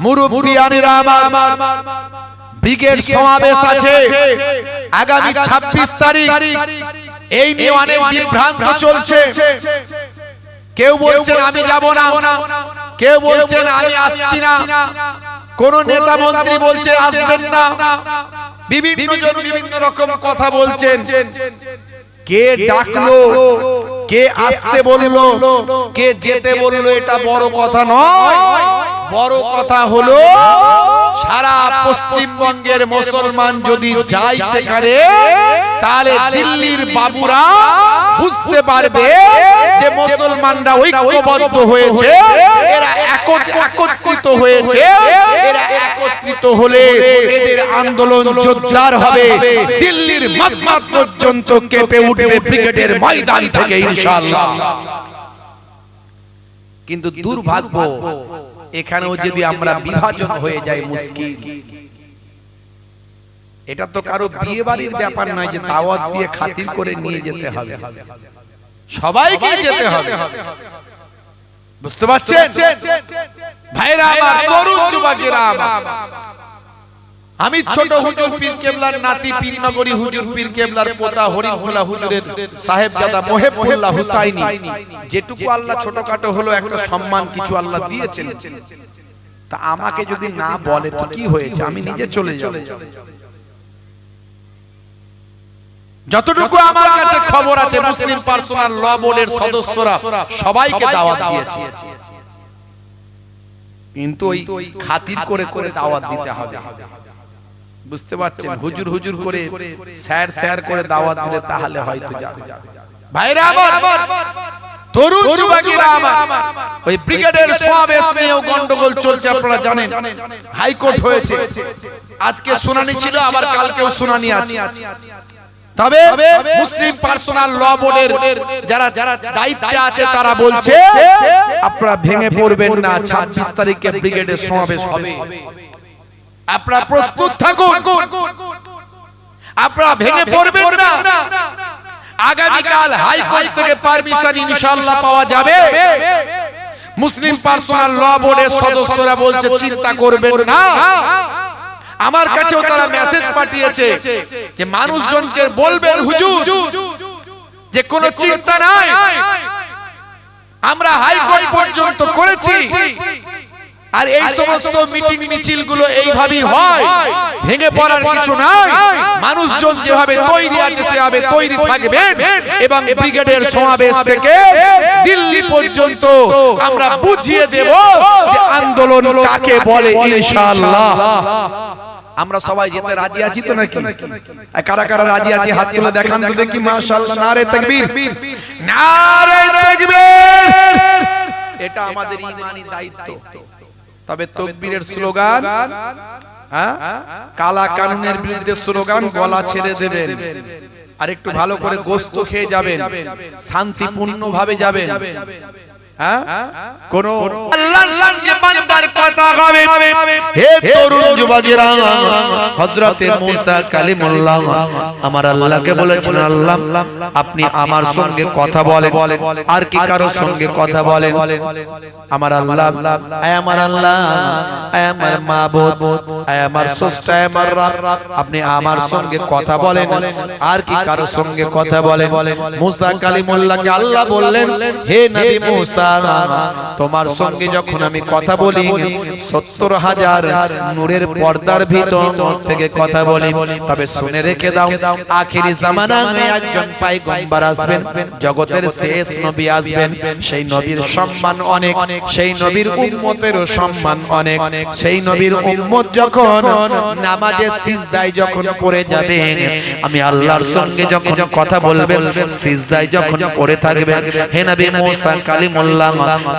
মুরব্বিয়ানেরা আমার, ব্রিগেড সমাবেশ আছে আগামী 26 তারিখ। এই নিয়ে অনেক বিভ্রান্ত চলছে। কেউ বলছেন আমি যাব না, কেউ বলছেন আমি আসছি না, কোন নেতা মন্ত্রী বলছে আসবেন না, বিভিন্ন জন বিভিন্ন রকম কথা বলছেন। কে ডাকলো, কে আসতে বললো, কে যেতে বললো, এটা বড় কথা নয়। বড় কথা হলো সারা পশ্চিমবঙ্গের মুসলমান যদি যায় সেখানে, তাহলে দিল্লির বাবুরা বুঝতে পারবে যে মুসলমানরা ঐক্যবদ্ধ হয়েছে, এরা একত্রিত হয়েছে। এরা একত্রিত হলে এদের আন্দোলন জোরদার হবে, দিল্লির মসনদ পর্যন্ত কেঁপে উঠবে ব্রিগেডের ময়দান থেকে ইনশাআল্লাহ। কিন্তু দুর্ভাগ্য, এখানেও যদি আমরা বিভাজন হয়ে যাই মুশকিল। এটা তো কারো বিয়ে বাড়ির ব্যাপার নয় যে দাওয়াত দিয়ে খাতির করে নিয়ে যেতে হবে, সবাইকে যেতে হবে। বুঝতে পারছেন ভাইরা আমার, তরুণ যুবকেরা আমার, আমি ছোট হুজুর পীর কেবলার নাতি, পীরনগরী হুজুর পীর কেবলার পোতা হরিফুল্লাহ হুজুরের সাহেবজাদা মোহেবুল্লাহ হুসাইনি, যেটুকু আল্লাহ ছোটখাটো হলো একটা সম্মান কিছু আল্লাহ দিয়েছেন, তা আমাকে যদি না বলে তো কি হয়েছে, আমি নিজে চলে যাব। যতটুকু আমার কাছে খবর আছে, মুসলিম পার্সোনাল ল বোর্ডের সদস্যরা সবাইকে দাওয়াত দিয়েছে, কিন্তু ওই খাতির করে করে দাওয়াত দিতে হবে। বুঝতে পারছেন, হুজুর হুজুর করে স্যার স্যার করে দাওয়াত দিলে তাহলে হয়তো যাবে। ভাইরা আমার, তরুণ যুবকেরা আমার, ওই ব্রিগেডের সমাবেশ নিয়েও গন্ডগোল চলছে, আপনারা জানেন। হাইকোর্ট হয়েছে, আজকে শুনানি ছিল, আবার কালকেও শুনানি আছে। তবে মুসলিম পার্সোনাল ল বোর্ডের যারা যারা দায়িত্বে আছে তারা বলছে আপনারা ভেঙে পড়বেন না, 26 তারিখে ব্রিগেডের সমাবেশ হবে, আপনারা প্রস্তুত থাকুন, আপনারা ভেঙে পড়বেন না। আগামীকাল হাইকোর্ট থেকে পারমিশন ইনশাআল্লাহ পাওয়া যাবে। মুসলিম পার্সোনাল ল বোর্ডের সদস্যরা বলছে চিন্তা করবেন না। আমার কাছেও তারা মেসেজ পাঠিয়েছে যে মানুষজনকে বলবেন হুজুর যে কোনো চিন্তা নাই, আমরা হাইকোর্ট পর্যন্ত করেছি, আর এই সমস্ত মিটিং মিছিল গুলো এইভাবেই হয়, ভেঙে পড়ার কিছু নাই। মানুষজন যেভাবে তৈরি আছে সেভাবে তৈরি থাকবেন, এবং ব্রিগেডের সমাবেশ থেকে দিল্লি পর্যন্ত আমরা বুঝিয়ে দেব যে আন্দোলন কাকে বলে ইনশাআল্লাহ। আমরা সবাই যেতে রাজি আছি তো নাকি? কারা কারা রাজি আছি হাত তুলে দেখান তো দেখি। মাশাআল্লাহ, নারে তাকবীর, নারে তাকবীর। এটা আমাদের ঈমানি দায়িত্ব। তবে তাকবীরের স্লোগান, কালা কানুনের বিরুদ্ধে স্লোগান গলা ছেড়ে দেবেন, আর একটু ভালো করে গোশত খেয়ে যাবেন, শান্তিপূর্ণ ভাবে যাবেন। কোন আল্লাহর সঙ্গে বান্দার কথা হবে। হে তরুণ যুবকেরা, হযরতে মুসা কালিমুল্লাহ আমার আল্লাহকে বলেছেন, আল্লাহ আপনি আমার সঙ্গে কথা বলেন, আর কি কারো সঙ্গে কথা বলেন? আমার আল্লাহ, আয় আমার আল্লাহ, আয় আমার মাবুদ, আয় আমার স্রষ্টা, আয় আমার রব, আপনি আমার সঙ্গে কথা বলেন, আর কি কারো সঙ্গে কথা বলেন? মুসা কালিমুল্লাহকে আল্লাহ বললেন, হে নবী মুসা, তোমার সঙ্গে যখন আমি কথা বলি 70,000 নূরের পর্দার ভিতর থেকে কথা বলি। তবে শুনে রেখে দাও, আখিরি জামানায় একজন পয়গম্বর আসবেন, জগতের শেষ নবী আসবেন। সেই নবীর সম্মান অনেক, সেই নবীর উম্মতেরও সম্মান অনেক। সেই নবীর উম্মত যখন নামাজে সিজদায় যখন পড়ে যাবে, আমি আল্লাহর সঙ্গে যখন কথা বলবেন, সিজদায় যখন পড়ে থাকবেন, হে নবী মুসা কালিমুল্লাহ,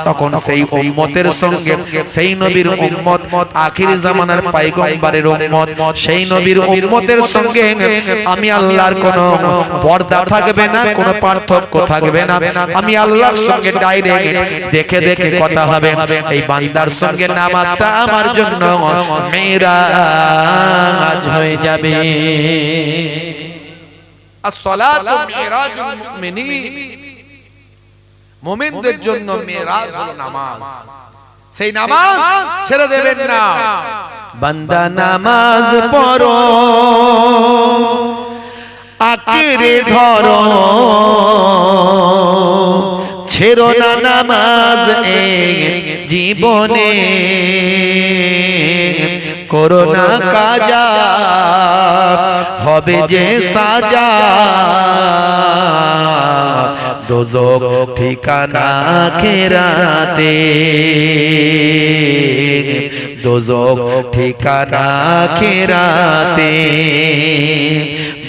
তখন সেই উম্মতের সঙ্গে, সেই নবীর উম্মত, আখিরি জামানার পয়গম্বরের উম্মত, সেই নবীর উম্মতের সঙ্গে আমি আল্লাহর কোনো পর্দা থাকবে না, কোনো পার্থক্য থাকবে না। আমি আল্লাহর সঙ্গে ডাইরেক্ট দেখে দেখে কথা হবে। এই বান্দার সঙ্গে নামাজটা আমার জন্য মেরাজ হয়ে যাবে। আসসালাতু মিরাজুল মুমিনিন, মুমিনদের জন্য মেরাজ হলো নামাজ। সেই নামাজ ছেড়ে দেবেন না। বান্দা নামাজ পড়ো, আঁকড়ে ধরো, ছেড়ো না নামাজ এই জীবনে, করো না কাজা হবে যে সাজা, দোজখ ঠিকানা আখিরাতে, দোজখ ঠিকানা আখিরাতে।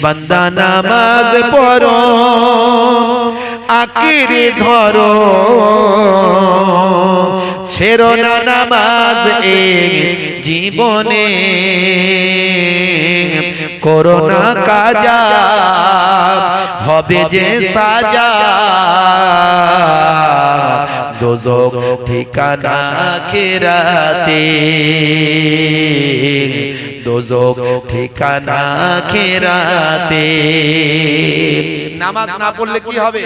বান্দা নামাজ পড়ো, আঁকড়ে ধরো, ছেড়ো না নামাজ এই জীবনে, করো না কাজা হবে যে সাজা, দোজখ ঠিকানা আখিরাতে, দোজখ ঠিকানা আখিরাতে। নামাজ না পড়লে কি হবে?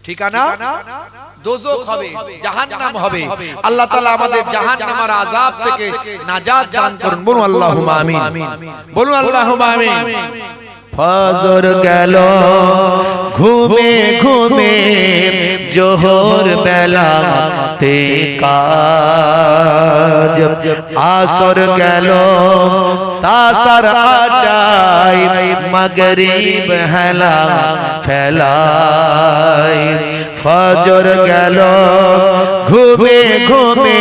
ঠিকানা দোজখ হবে, জাহান্নাম হবে। আল্লাহ তাআলা আমাদের জাহান্নামের আযাব থেকে নাজাত দান করুন। বলুন আল্লাহুম্মা আমিন, বলুন আল্লাহুম্মা আমিন। ফজর গেল ঘুমে ঘুমে, জোহর বেলাতে কাজ, আসর গেল তাসার আড্ডায়, মাগরিব হেলা ফেলায়। ফজর গেল ঘুমে ঘুমে,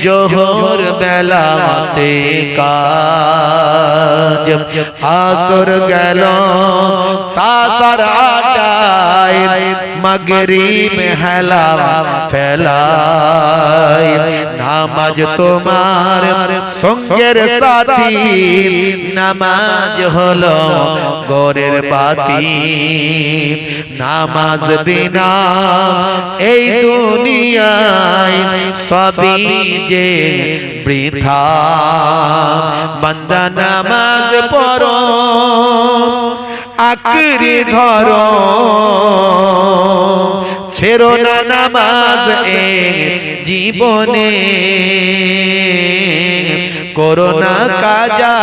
জোহর বেলাতে কাজ, আসর গেল তাসার আড্ডায়, মাগরিব হেলা ফেলায়। নামাজ তোমার সঙ্গের সাথী, নামাজ হলো ঘরের বাতি, নামাজ বিনা এই দুনিয়ায় সবই যে বৃথা। বান্দা নামাজ পড়ো, আঁকড়ে ধরো, ছেড়ো না নামাজ এই জীবনে, করো না কাজা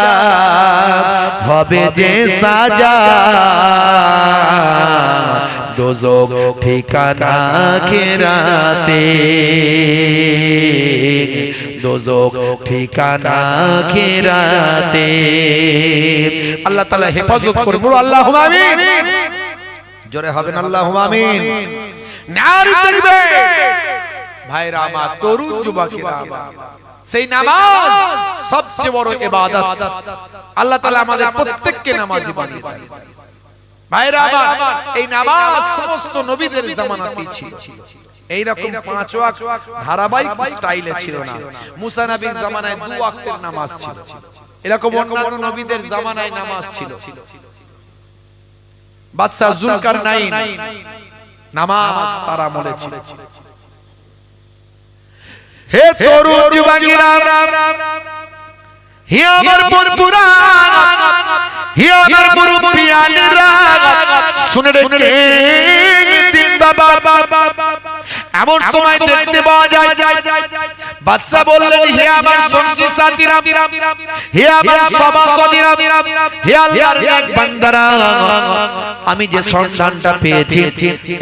হবে যে সাজা, দোজখ ঠিকানা আখিরাতে, দোজখ ঠিকানা আখিরাতে। আল্লাহ তাআলা হেফাজত করুন। বলো আল্লাহুম্মা আমিন, জোরে হবে না আল্লাহুম্মা আমিন। নারী তাকবীর। ভাইরা আমার, তরুণ যুবকেরা, সেই নামাজ সবচেয়ে বড় ইবাদত। আল্লাহ তাআলা আমাদের প্রত্যেককে নামাজি বানিয়ে দেন। ভাইরা আমার, এই নামাজ সমস্ত নবীদের জামানাতেই ছিল। এই রকম 5 ওয়াক্ত ধারাবাহিক স্টাইলে ছিল না। মুসা নবীর জামানায় 2 ওয়াক্তের নামাজ ছিল, এরকম অন্যান্য নবীদের জামানায় নামাজ ছিল। বাদশা জুলকারনাইন নামাজ তার আমলে ছিল। হে তরুণ যুবকেরা, হে আমার বন্ধুরা, হে আমার মুরব্বিয়ানেরা, শুনে রেখে দিন বাবা। এমন সময় দেখতে পাওয়া যায় বাদশা বললেন, হে আমার সঙ্গী সাথীরা, হে আমার সভাসদেরা, হে আল্লাহর নেক বান্দারা, আমি যে সন্ধানটা পেয়েছি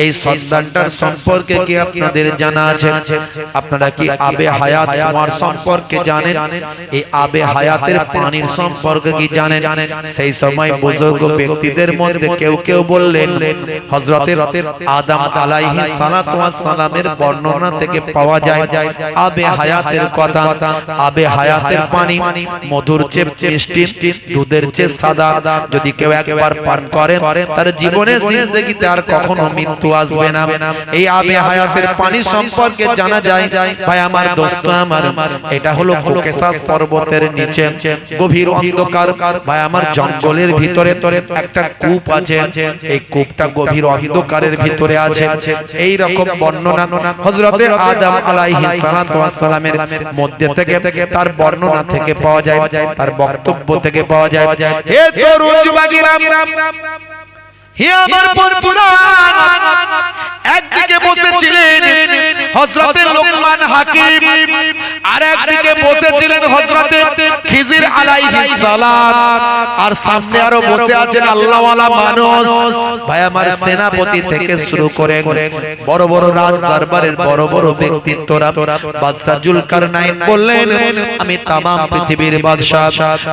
এই সন্ধানটার সম্পর্কে কি আপনাদের জানা আছে? আপনারা কি আবে হায়াত তোমার সম্পর্কে জানেন? এই আবে হায়াতের পানির সম্পর্কে কি জানেন? সেই সময় বুজুর্গ ব্যক্তিদের মধ্যে কেউ কেউ বললেন, হযরতে আদম আলাইহিস সালাতু ওয়াস সালামের বর্ণনা থেকে পাওয়া যায় আবে হায়াতের কথা। আবে হায়াতের পানি মধুর চেয়ে মিষ্টি, দুধের চেয়ে সাদা। যদি কেউ একবার পান করে তার জীবনে জিন্দেগিতে আর কখনো মৃত্যু আসবে না। এই আবে হায়াতের পানি সম্পর্কে জানা যায় ভাই আমার, দোস্ত আমার, এটা হলো কোকেসাস পর্বতের নিচে গভীর অন্ধকার, ভাই আমার জঙ্গলের ভিতরে একটা কূপ আছে। এই কূপটা গভীর অন্ধকারের ভিতরে আছে। এই রকম বর্ণনা হযরতে আদম আলাইহিস সালাতু ওয়াস সালামের মধ্যে থেকে, তার বর্ণনা থেকে পাওয়া যায়, তার বক্তব্য থেকে পাওয়া যায়। হে তরুণ যুবকেরা, হে আমার বন্ধুরা, একদিকে বসেছিলেন হযরতে লোকমান হাকিম, আর একদিকে বসেছিলেন হযরতে খিজির আলাইহিস সালাম, আর সামনে আরো বসে আছেন আল্লাহওয়ালা মানুষ। ভাই আমার, সেনাপতি থেকে শুরু করে বড় বড় রাজ দরবারের বড় বড় ব্যক্তিত্বরা বাদশা জুলকারনাইন বললেন, আমি তাম পৃথিবীর বাদশা,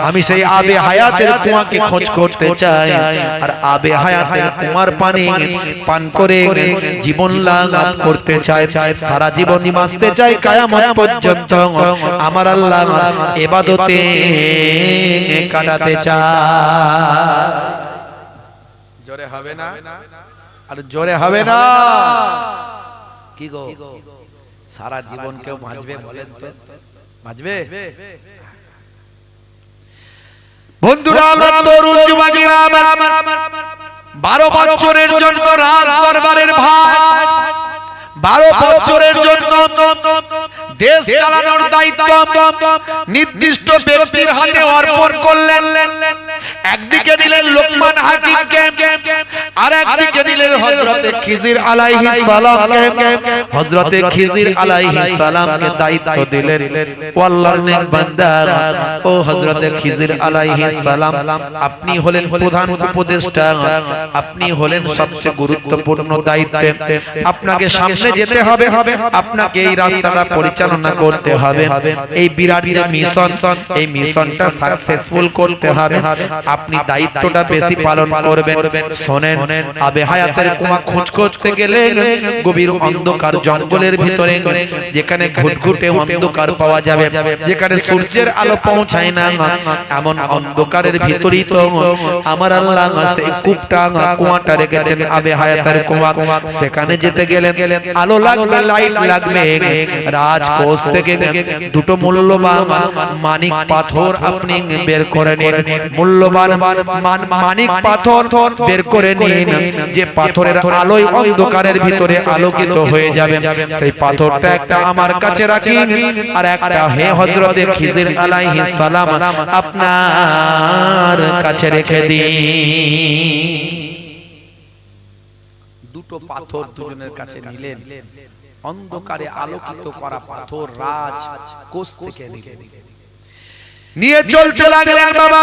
আমি সেই আবে হায়াতের কুয়াকে খোঁজ করতে চাই, আর আবে হায়াতের কুয়ার পানি পান করে জীবন লাভ করতে চাই, সারা জীবন বাঁচতে চাই কিয়ামত পর্যন্ত, আমার আল্লাহ ইবাদতে কাটাতে চাই। জোরে হবে না? আর জোরে হবে না? কি গো, সারা জীবন কেউ বাঁচবে বলেন তো? বাঁচবে? বন্ধুরা, আমরা তরুণ যুবকেরা 12 বছরের জন্য রাজ দরবারের ভাই, 12 বছরের জন্য দেশ চালানোর দায়িত্ব নির্দিষ্ট ব্যক্তির হাতে অর্পণ করলেন। একদিকে নিলেন লোকমান হাকিমকে, আর একদিকে নিলেন হযরতে খিজির আলাইহিস সালামকে। হযরতে খিজির আলাইহিস সালামকে দায়িত্ব দিলেন, ও আল্লাহর নেক বান্দা, ও হযরতে খিজির আলাইহিস সালাম, আপনি হলেন প্রধান উপদেষ্টা, আপনি হলেন সবচেয়ে গুরুত্বপূর্ণ দায়িত্বে, আপনাকে সামনে যেতে হবে, আপনাকে এই রাস্তাটা পরিচালনা করতে হবে, এই বিরাট যে মিশন, এই মিশনটা সাকসেসফুল করতে হবে, আপনি দায়িত্বটা বেশি পালন করবেন। শুনেন, আবে হায়াতের কুয়া খোঁজ করতে গেলে গভীর অন্ধকার জঙ্গলের ভিতরে, যেখানে ঘুটঘুটে অন্ধকার পাওয়া যাবে, যেখানে সূর্যের আলো পৌঁছায় না, এমন অন্ধকারের ভিতরেই তো আমার আল্লাহ সেই কূপটা, কুয়াটা রেখেছেন, আবে হায়াতের কুয়া। সেখানে যেতে গেলে আলো লাগবে, লাইট লাগবে। রাজকোষ থেকে দুটো মূল্যবান মানিক পাথর আপনি বের করে নিন, মূল্যবান মানিক পাথর বের করে নিন, যে পাথরের আলোয় অন্ধকারের ভিতরে আলোকিত হয়ে যাবে। সেই পাথরটা একটা আমার কাছে রাখি, আর একটা হে হযরতে খিজির আলাইহিস সালাম আপনার কাছে রেখে দিন। দুটো পাথর দুজনের কাছে নিলেন, অন্ধকারে আলোকিত করা পাথর রাজ কোষ থেকে নিয়ে চলতে লাগলেন। বাবা,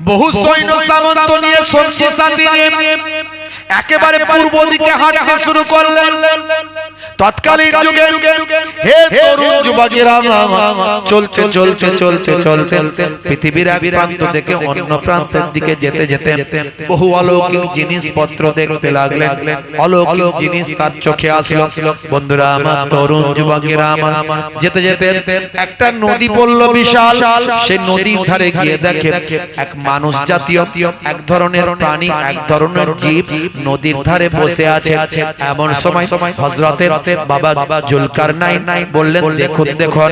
বহু সৈন্য সামন্ত নিয়ে, সঙ্গী সাথী নিয়ে একেবারে পূর্ব দিকে হাঁটতে শুরু করলেন। তৎকালীন যুগে হে তরুণ যুবকেরা, চলতে চলতে চলতে চলতে পৃথিবীর এক প্রান্ত থেকে অন্য প্রান্তের দিকে যেতে যেতে বহু অলৌকিক জিনিসপত্র দেখতে লাগলেন, অলৌকিক জিনিস তার চোখে আসলো। বন্ধুরা আমার, তরুণ যুবকেরা আমার, যেতে যেতে একটা নদী পড়ল বিশাল। সেই নদীর ধারে গিয়ে দেখে এক মানুষ জাতীয় এক ধরনের প্রাণী, এক ধরনের জীব নদীর ধারে বসে আছে। এমন সময় হযরতে বাবা জুলকারনাইন বললেন, দেখুন দেখুন,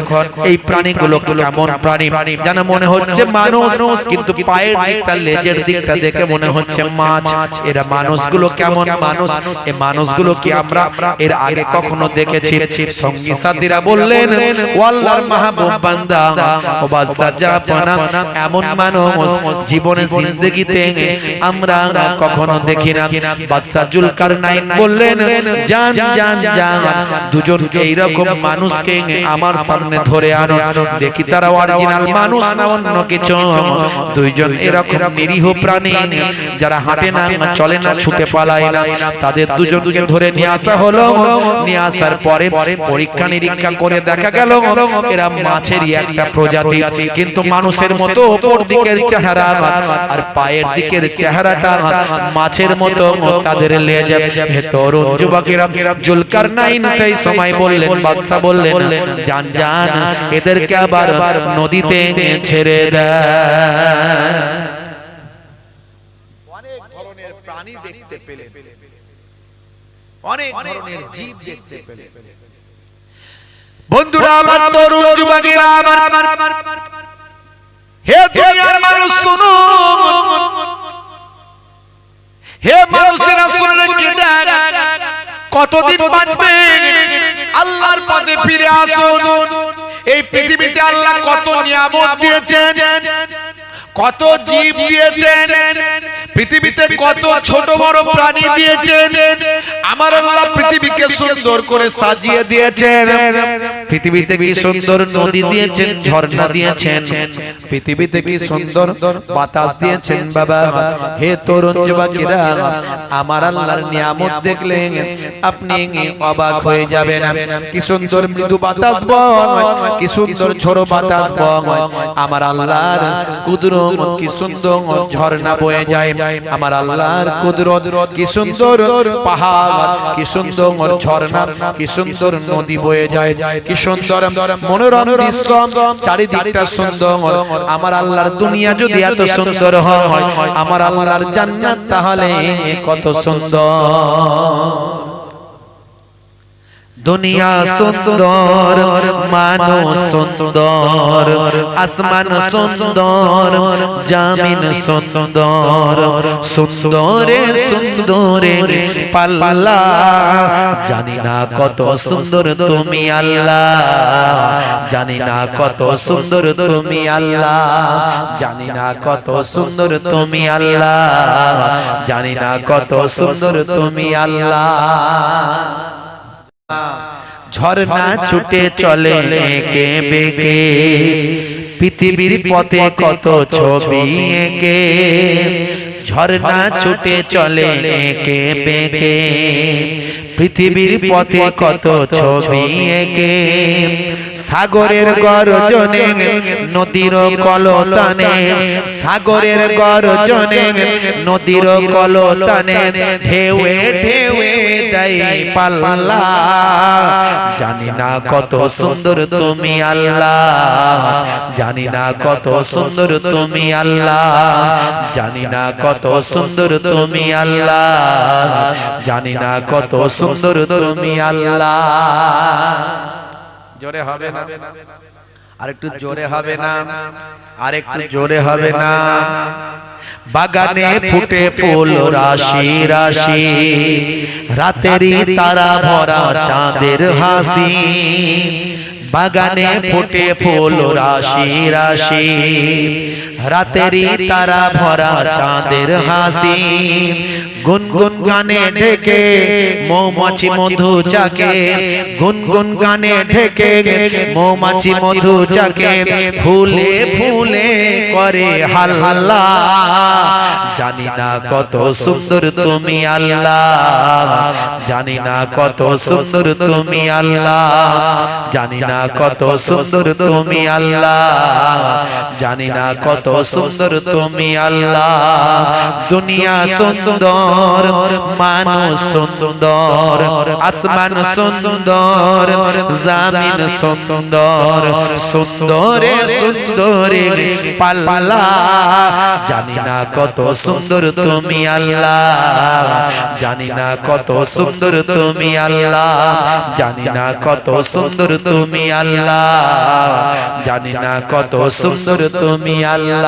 এই প্রাণীগুলো কেমন প্রাণী, যেন মনে হচ্ছে মানুষ, কিন্তু পায়ের দিকটা, লেজের দিকটা দেখে মনে হচ্ছে মাছ। এরা মানুষগুলো কেমন মানুষ, এই মানুষগুলো কি আমরা এর আগে কখনো দেখেছি? সঙ্গী সাথীরা বললেন, ও আল্লাহর মাহবুব বান্দা, ও বাদশা জাপানা, এমন মানুষ জীবনে জিন্দেগিতে আমরা কখনো দেখি না। বাদশা জুলকারনাইন বললেন, জান জান জান, দুজনকে এইরকম মানুষকে আমার সামনে ধরে আনো, দেখি তারা অরিজিনাল মানুষ না অন্য কিছু। দুইজন এরকম নিরীহ প্রাণী, যারা হাঁটে না, চলে না, ছুটে পালায় না, তাদের দুজনকে ধরে নিয়ে আসা হলো। নিয়ে আসার পরে পরীক্ষা নিরীক্ষা করে দেখা গেল এরা মাছেরই একটা প্রজাতি, কিন্তু মানুষের মতো উপর দিকের চেহারা আর পায়ের দিকের চেহারাটা মাছের মতো তাদের লেজ। হে তরুণ যুবকেরা, জুলকারনাইন সেই সময় বললেন, বাদশা বললেন, জান জান, এদেরকে আবার নদীতে ছেড়ে দেয়। অনেক ধরনের প্রাণী দেখতে পেলেন, অনেক ধরনের জীব দেখতে পেলেন। বন্ধুরা আমার, তরুণ যুবকেরা আমার, হে দুনিয়ার মানুষ শুনুন, হে মানুষেরা শুনে রেখে দেন, কতদিন বাঁচবে? আল্লাহর পথে ফিরে আসুন। এই পৃথিবীতে আল্লাহ কত নিয়ামত দিয়েছেন, কত জীব দিয়েছেন, পৃথিবীতে কত ছোট বড় প্রাণী দিয়েছেন, আমার আল্লাহ পৃথিবীকে সুন্দর করে সাজিয়ে দিয়েছেন। পৃথিবীতে কি সুন্দর নদী দিয়েছেন, ঝর্ণা দিয়েছেন, পৃথিবীতে কি সুন্দর বাতাস দিয়েছেন। বাবা হে তরুণ যুবকেরা, আমার আল্লাহর নিয়ামত দেখলে আপনি অবাক হয়ে যাবেন। কি সুন্দর মৃদু বাতাস বয়, কি সুন্দর ঝোড়ো বাতাস বয়, আমার আল্লাহর কুদরত কি সুন্দর ঝর্ণা বয়ে যায়, আমার আল্লাহর কুদরত কি সুন্দর পাহাড়, কি সুন্দর ঝর্ণা, কি সুন্দর নদী বয়ে যায়, কি সুন্দর মনোরম দৃশ্য, চারিদিকটা সুন্দর। আমার আল্লাহর দুনিয়া যদি এত সুন্দর হয়, আমার আল্লাহর জান্নাত তাহলে কত সুন্দর। দুনিয়া সুন্দর, মানুষ সুন্দর, আসমান সুন্দর, জমিন সুন্দর, সুন্দরে সুন্দরে পাল্লা, জানি না কত সুন্দর তুমি আল্লাহ, জানি না কত সুন্দর তুমি আল্লাহ, জানি না কত সুন্দর তুমি আল্লাহ, জানি না কত সুন্দর তুমি আল্লাহ। ঝর্ণা ছুটে চলে এঁকে বেঁকে, পৃথিবীর পথে কত ছবি এঁকে, ঝর্ণা ছুটে চলে এঁকে বেঁকে, পৃথিবীর পথে কত ছবি এঁকে, সাগরের গর্জনে নদীর কলতানে, সাগরের গর্জনে নদীর কলতানে, ঢেউয়ে ঢেউয়ে দেয় পাল্লা, জানি না কত সুন্দর তুমি আল্লাহ, জানি না কত সুন্দর তুমি আল্লাহ, জানি না কত সুন্দর তুমি আল্লাহ, জানি না কত সুন্দর তুমি আল্লাহ। জোরে হবে না? আরেকটু জোরে হবে না? আরেকটু জোরে হবে না? বাগানে ফুটে ফুল রাশি রাশি, রাতেরই তারা ভরা চাঁদের হাসি, বাগানে ফুটে ফুল রাশি রাশি, রাতেরই তারা ভরা চাঁদের হাসি, গুনগুন গানে ঢেকে মৌমাছি মধু চাকে, গুনগুন গানে ঢেকে মৌমাছি মধু চাকে, ফুলে ফুলে করে হাল্লা, জানি না কত সুন্দর তুমি আল্লাহ, জানি না কত সুন্দর তুমি আল্লাহ, জানি না কত সুন্দর তুমি আল্লাহ, জানি না কত সুন্দর তুমি আল্লাহ। দুনিয়া সুন্দর, মানুষ সুন্দর, আসমান সুন্দর, জমিন সুন্দর, সুন্দরে সুন্দরে পাল্লা, জানি না কত সুন্দর তুমি আল্লাহ, জানি না কত সুন্দর তুমি আল্লাহ, জানি না কত সুন্দর তুমি আল্লাহ, জানি না কত সুন্দর তুমি আল্লাহ।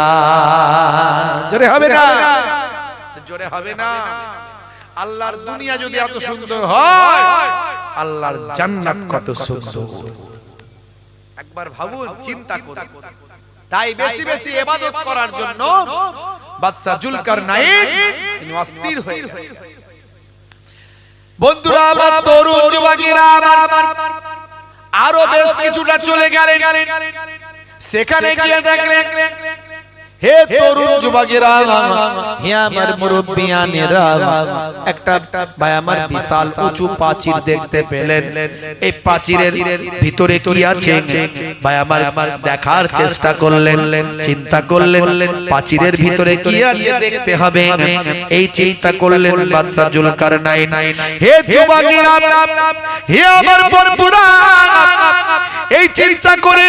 জোরে হবে না? জোরে হবে না? আল্লাহর দুনিয়া যদি এত সুন্দর হয়, আল্লাহর জান্নাত কত সুন্দর। একবার ভাবুন, চিন্তা করুন। তাই বেশি বেশি ইবাদত করার জন্য বাদশা জুলকারনাইন তিনি অস্থির হয়ে গেলেন। বন্ধুরা আমার, তরুণ যুবকেরা আমার, আরো বেশ কিছুটা চলে গেলেন। সেখানে গিয়ে দেখলেন, হে তরুণ যুবকেরা, হে আমার মুরব্বিয়ানেরা, একটা ভাই আমার বিশাল উঁচু প্রাচীর দেখতে পেলেন। এই প্রাচীরের ভিতরে কি আছে ভাই আমার দেখার চেষ্টা করলেন, চিন্তা করলেন প্রাচীরের ভিতরে কি আছে দেখতে হবে। এই চিন্তা করলেন বাদশা জুলকারনাইন। হে যুবকেরা, হে আমার বন্ধুরা, এই চিন্তা করে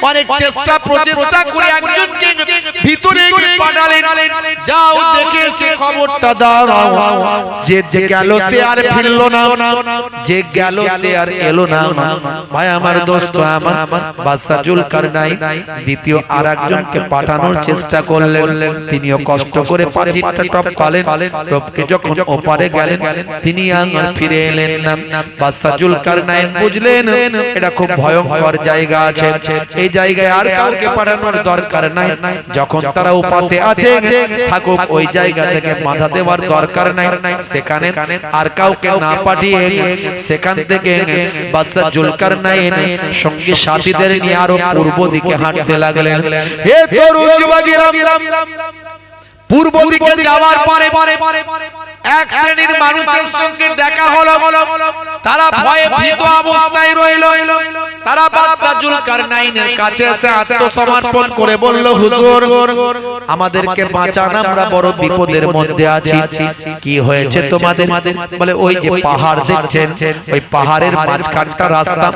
অনেক চেষ্টা প্রচেষ্টা করে একজনকে ভিতরে পাঠালেন, যাও দেখে সে খবরটা দাও। যে গেল সে আর ফিরলো না, যে গেল সে আর এলো না। ভাই আমার দোস্ত আমার, বাদশা জুলকারনাইন দ্বিতীয় আর একজনকে পাঠানোর চেষ্টা করলেন। তিনিও কষ্ট করে প্রাচীরটা টপকালেন, টপকে যখন ওপারে গেলেন তিনি আর ফিরে এলেন না। বাদশা জুলকারনাইন বুঝলেন এটা খুব ভয়ঙ্কর জায়গা আছে, এই জায়গায় আর কাউকে পাঠানোর দরকার নাই। যখন যখন তারা উপাসে আছে থাকুক ওই জায়গা থেকে বাধা দেওয়ার দরকার নাই সেখানে আর কাউকে না পাঠিয়ে সেখান থেকে বাদশা জুলকারনাইন সঙ্গী সাথীদের নিয়ে আরো পূর্ব দিকে হাঁটতে লাগলেন হে তরুণ যুবকেরা পূর্ব দিকে যাওয়ার পরে এক শ্রেণীর মানুষের সঙ্গে দেখা হলো তারা ভয়ে ভীত অবস্থায় রইল তারা বাদশা জুলকারনাইনের কাছে এসে আত্মসমর্পণ করে বলল হুজুর আমাদেরকে বাঁচান আমরা বড় বিপদের মধ্যে আছি কি হয়েছে তোমাদের বলে ওই যে পাহাড় দেখছেন ওই পাহাড়ের মাঝখানটা রাস্তা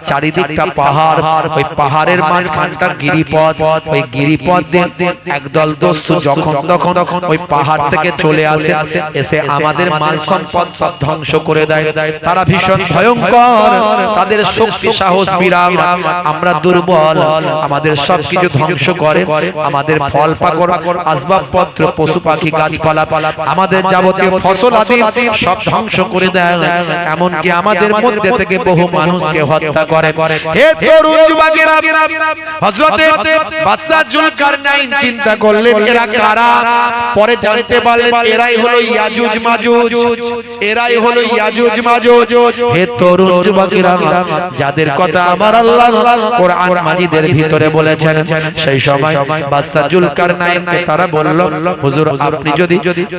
চারিদিকটা পাহাড় ওই পাহাড়ের মাঝখানটা গিরিপথ ওই গিরিপথ দিয়ে একদল দস্যু যখন তখন ওই পাহাড় থেকে চলে আসে এসে আমাদের মাল সম্পদ সব ধ্বংস করে দেয় তারা ভীষণ ভয়ঙ্কর তাদের শক্তি সাহস বিরাট আমরা দুর্বল আমাদের সবকিছু ধ্বংস করে আমাদের ফল পাকড় আসবাবপত্র পশু পাখি গাছপালা আমাদের যাবতীয় ফসল আদি সব ধ্বংস করে দেয় এমনকি আমাদের মধ্যে থেকে বহু মানুষকে হত্যা করে হে তরুণ যুবকেরা হযরতে বাদশা জুলকারনাইন চিন্তা করলেন এরা কারা পরে জানতে পারলেন এরাই হলো ইয়াজুজ মাজুজ এরাই হলো ইয়াজুজ মাজুজ হে তরুণ যুবকেরা যাদের কথা আমার আল্লাহ কোরআন মাজিদের ভিতরে বলেছেন সেই সময় বাদশা জুলকারনাইনকে তারা বলল হুজুর আপনি যদি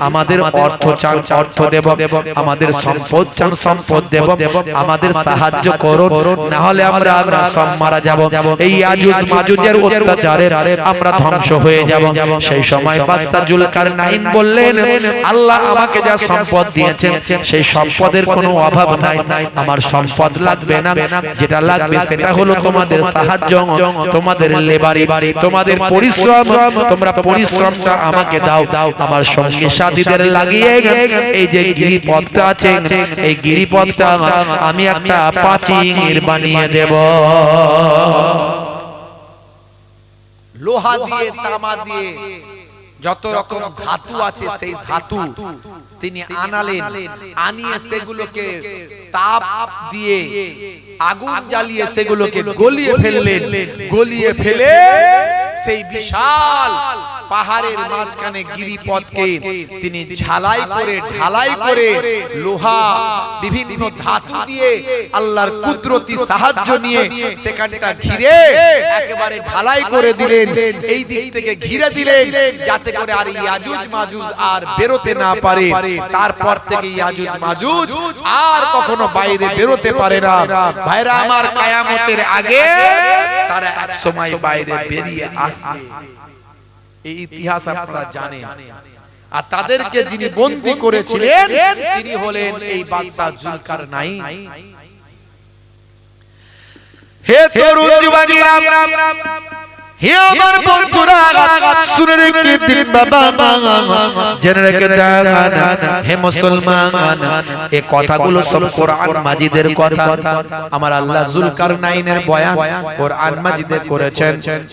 আমাদের অর্থ চান অর্থ দেব আমাদের সম্পদ চান সম্পদ দেব আমাদের সাহায্য করুন না হলে আমরা সব মারা যাব এই ইয়াজুজ মাজুজের অত্যাচারে আমরা ধ্বংস হয়ে যাব সেই সময় বাদশা জুলকারনাইন বললেন আল্লাহ আমাকে যা সম্পদ দিয়েছেন সেই সম্পদের কোনো অভাব নাই আমার সম্পদ লাগবে না যেটা লাগবে সেটা হলো তোমাদের সাহায্য তোমাদের লেবারি তোমাদের পরিশ্রম তোমরা পরিশ্রমটা আমাকে দাও আমার সঙ্গে সাথীদের লাগিয়ে এই যে গিরিপথটা আছে এই গিরিপথটা আমি একটা প্রাচীর বানিয়ে দেব লোহা দিয়ে তামা দিয়ে যত রকম ধাতু আছে সেই ধাতু তিনি আনালেন আনিয়ে সেগুলোকে তাপ দিয়ে আগুন জ্বালিয়ে সেগুলোকে গলিয়ে ফেললেন গলিয়ে ফেলে সেই বিশাল পাহাড়ের মাঝখানে গিরিপথকে তিনি ঢালাই করে লোহা বিভিন্ন ধাতু দিয়ে আল্লাহর কুদরতি সাহায্য নিয়ে সেখানটা ঘিরে একেবারে ঢালাই করে দিলেন এই দিক থেকে ঘিরে দিলেন যাতে করে আর ইয়াজুজ মাজুজ আর বেরোতে না পারে তারপর থেকে ইয়াজুজ মাজুজ আর কখনো বাইরে বেরোতে পারে না ভাইরা আমার কিয়ামতের আগে তারা এক সময় বাইরে বেরিয়ে আসবে এই ইতিহাস আপনারা জানেন আর তাদেরকে যিনি বন্দী করেছিলেন তিনি হলেন এই বাদশা জুলকারনাইন হে তরুণ যুবকেরা হে আমার বন্ধুরা শুনে রেখে দিন বাবা জেনে রেখে দেন হে মুসলমান এই কথাগুলো সব কোরআন মাজিদের কথা আমার আল্লাহ জুলকারনাইনের বয়ান কোরআন মাজিদে করেছেন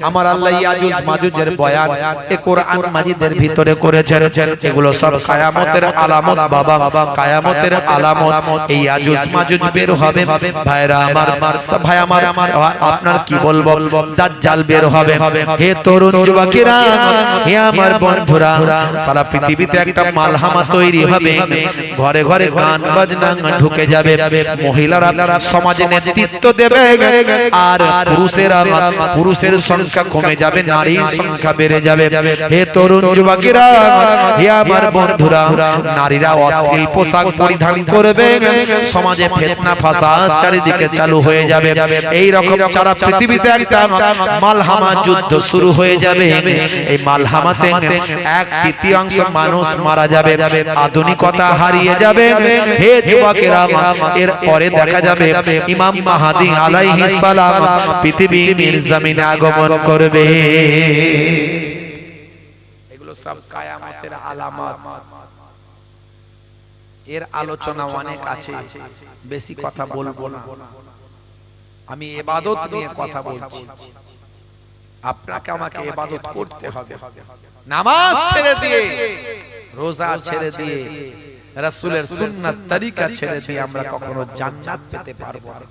আমার আল্লাহ ইয়াজুজ মাজুজের বয়ান এই কোরআন মাজিদের ভিতরে করেছেন এগুলো সব কিয়ামতের আলামত বাবা কিয়ামতের আলামত এই ইয়াজুজ মাজুজ বের হবে ভাইরা আমার ভাই আমার আপনার কি বলবো দাজ্জাল বের হবে হে তরুণ যুবকেরা হে আমার বন্ধুরা সারা পৃথিবীতে একটা মালহামা তৈরি হবে ঘরে ঘরে গান বাজনা ঢুকে যাবে মহিলারা সমাজে নেতৃত্ব দেবে আর পুরুষের সংখ্যা কমে যাবে নারীর সংখ্যা বেড়ে যাবে হে তরুণ যুবকেরা হে আমার বন্ধুরা নারীরা অশ্লীল পোশাক পরিধান করবে সমাজে ফিতনা ফাসাদ চারিদিকে চালু হয়ে যাবে এই রকম সারা পৃথিবীতে একটা মালহামা যুদ্ধ শুরু হয়ে যাবে এই মালহামাতে 1/3 মানুষ মারা যাবে আধুনিকতা হারিয়ে যাবে হে যুবকেরা এর পরে দেখা যাবে ইমাম মাহদী আলাইহিস সালাম পৃথিবীর জমিনে আগমন করবে এগুলো সব কিয়ামতের আলামত এর আলোচনা অনেক আছে বেশি কথা বলবো না আমি ইবাদত নিয়ে কথা বলছি আপনাকে আমাকে ইবাদত করতে হবে নামাজ ছেড়ে দিয়ে রোজা ছেড়ে দিয়ে রাসূলের সুন্নাত তরিকা ছেড়ে দিয়ে আমরা কখনো জান্নাত পেতে পারবো না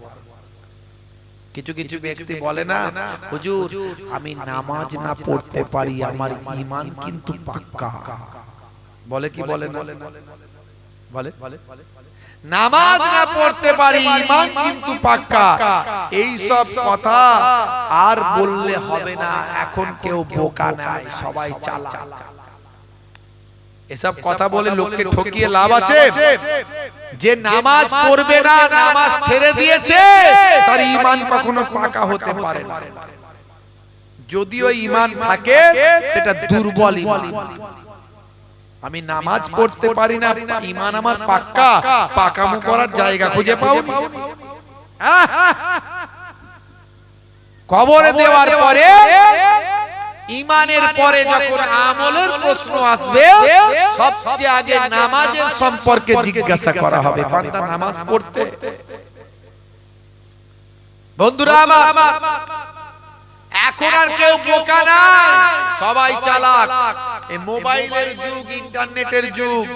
কিছু কিছু ব্যক্তি বলে না, হুজুর আমি নামাজ না পড়তে পারি, আমার ঈমান কিন্তু পাক্কা। বলে কি বলে না? বলে নামাজ না পড়তে পারি, ঈমান কিন্তু পাক্কা। এই সব কথা আর বললে হবে না। এখন কেউ বোকা নাই, সবাই চালাক। এসব কথা বলে লোককে ঠকিয়ে লাভ আছে? যে নামাজ পড়বে না, নামাজ ছেড়ে দিয়েছে, তার ঈমান কখনো পাকা হতে পারে না। যদিও ঈমান থাকে, সেটা দুর্বল ঈমান। আমি নামাজ পড়তে পারি না, ঈমান আমার পাক্কা, পাকামো করার জায়গা খুঁজে পাওনি। কবরে দেওয়ার পরে ঈমানের পরে যখন আমলের প্রশ্ন আসবে, সবচেয়ে আগে নামাজের সম্পর্কে জিজ্ঞাসা করা হবে। বান্দা নামাজ পড়তে? বন্ধুরা আমার, এখন আর কেউ বোকা না, সবাই চালাক। এই মোবাইলের যুগ, ইন্টারনেটের যুগ।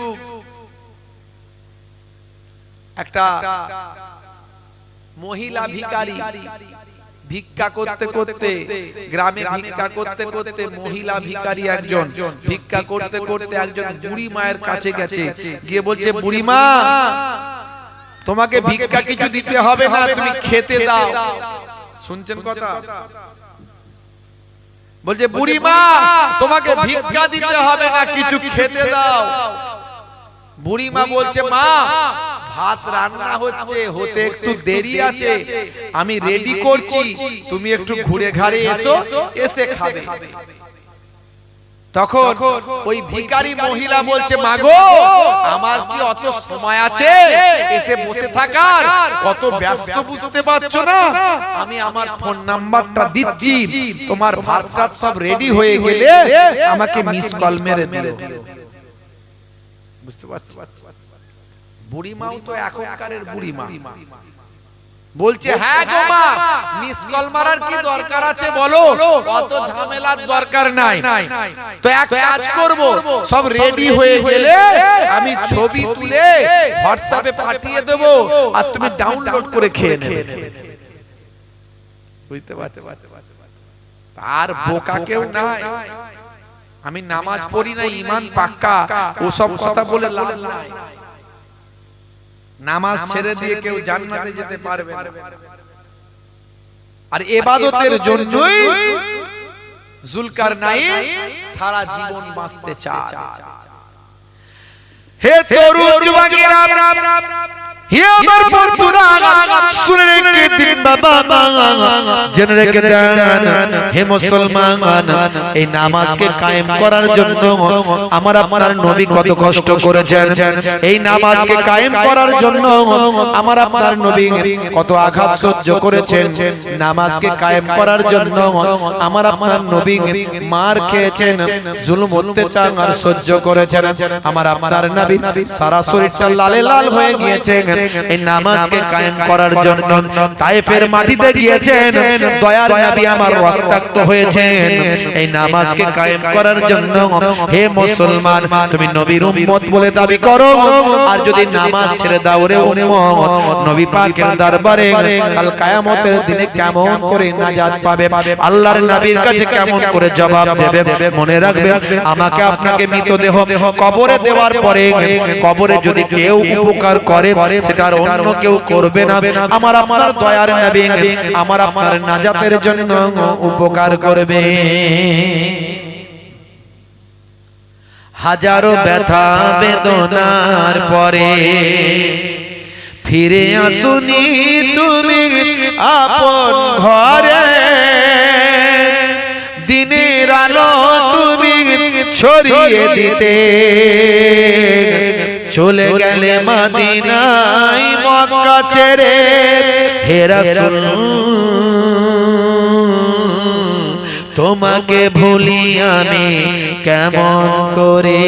একটা মহিলা ভিখারি ভিক্ষা করতে করতে, গ্রামে ভিক্ষা করতে করতে, মহিলা ভিখারি একজন ভিক্ষা করতে করতে একজন বুড়ি মায়ের কাছে গেছে, গিয়ে বলছে, বুড়ি মা, তোমাকে ভিক্ষা কিছু দিতে হবে না, তুমি খেতে দাও। শুনছেন কথা? বলছে, বুড়ি মা, তোমাকে ভিক্ষা দিতে হবে না, কিছু খেতে দাও। বুড়ি মা বলছে, মা, ভাত রান্না হচ্ছে, হতে একটু দেরি আছে, আমি রেডি করছি, তুমি একটু ঘুরে ঘাড়ে এসো, এসে খাবে। তখন ওই ভিখারি মহিলা বলছে, মাগো, আমার কি অত সময় আছে এসে বসে থাকার? কত ব্যস্ত বুঝতে পারছো না? আমি আমার ফোন নাম্বারটা দিচ্ছি, তোমার ভাতটা সব রেডি হয়ে গেলে আমাকে মিস কল মেরে দিও। বুঝতে পারছো? বুড়ি মাও তো এখনকারের বুড়ি মা। বলছে, হ্যাঁ গো মা, মিস কল মারার কি দরকার আছে বলো, অত ঝামেলার দরকার নাই। তো এক কাজ করব, সব রেডি হয়ে গেলে আমি ছবি তুলে হোয়াটসঅ্যাপে পাঠিয়ে দেব, আর তুমি ডাউনলোড করে খেয়ে নেবে। বুঝতে পারছো? আর বোকা কেউ নাই। আমি নামাজ পড়ি না, ঈমান পাক্কা, ওসব কথা বলে লাভ নাই। নামাজ ছেড়ে দিয়ে কেউ জান্নাতে যেতে পারবে না। আর ইবাদতের জন্যই জুলকারনাইন সারা জীবন বাঁচতে চায়। হে তরুণ যুবকেরা, হে আমার বন্ধুরা, শুনে রেখে দিন বাবা, জেনে রেখে দেন হে মুসলমান, এই নামাজকে কায়েম করার জন্য আমার আপনার নবী কত কষ্ট করেছেন। এই নামাজকে কায়েম করার জন্য আমার আপনার নবী কত আঘাত সহ্য করেছেন। নামাজকে কায়েম করার জন্য আমার আপনার নবী মার খেয়েছেন, জুলুম অত্যাচার সহ্য করেছেন। আমার আপনার নবী সারা শরীরটা লালে লাল হয়ে গিয়েছে এই নামাজকে কায়েম করার জন্য। তায়েফের মাটিতে গিয়েছেন, দয়ার নবী আমার রক্তাক্ত হয়েছেন এই নামাজকে কায়েম করার জন্য। হে মুসলমান, তুমি নবীর উম্মত বলে দাবি করো, আর যদি নামাজ ছেড়ে দাও রে উম্মত, নবী পাকের দরবারে কাল কিয়ামতের দিনে কেমন করে নাজাত পাবে, আল্লাহর নবীর কাছে কেমন করে জবাব দেবে। মনে রাখবেন, আমাকে আপনাকে মৃতদেহ কবরে দেওয়ার পরে, কবরে যদি কেউ উপকার করে, সেটা আর অন্য কেউ করবে না। আমার আপনার দয়ার নবী আমার আপনার নাজাতের জন্য উপকার করবে। হাজারো ব্যথা বেদনার পরে ফিরে আসুনি তুমি আপন ঘরে, দিনের আলো তুমি ছড়িয়ে দিতে চলে গেলে মদিনায় মক্কা ছেড়ে। হে রাসূল, তোমাকে ভুলি আমি কেমন করে।